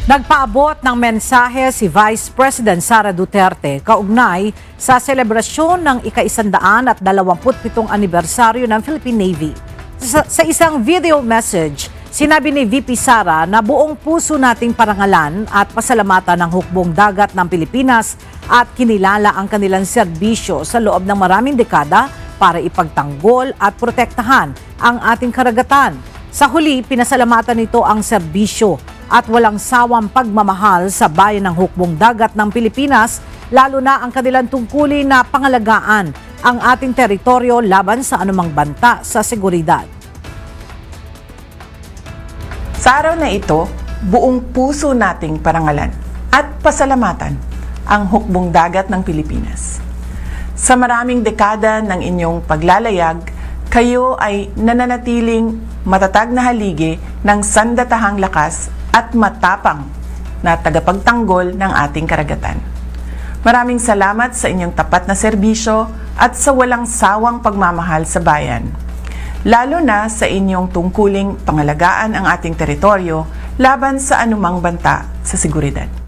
Nagpaabot ng mensahe si Vice President Sara Duterte kaugnay sa selebrasyon ng ika-127 anibersaryo ng Philippine Navy. Sa isang video message, sinabi ni VP Sara na buong puso nating parangalan at pasalamatan ng hukbong dagat ng Pilipinas at kinilala ang kanilang serbisyo sa loob ng maraming dekada para ipagtanggol at protektahan ang ating karagatan. Sa huli, pinasalamatan nito ang serbisyo at walang sawang pagmamahal sa bayan ng hukbong dagat ng Pilipinas, lalo na ang kanilang tungkulin na pangalagaan ang ating teritoryo laban sa anumang banta sa seguridad. Sa araw na ito, buong puso nating parangalan at pasalamatan ang hukbong dagat ng Pilipinas. Sa maraming dekada ng inyong paglalayag, kayo ay nananatiling matatag na haligi ng sandatahang lakas at matapang na tagapagtanggol ng ating karagatan. Maraming salamat sa inyong tapat na serbisyo at sa walang sawang pagmamahal sa bayan. Lalo na sa inyong tungkuling pangalagaan ang ating teritoryo laban sa anumang banta sa seguridad.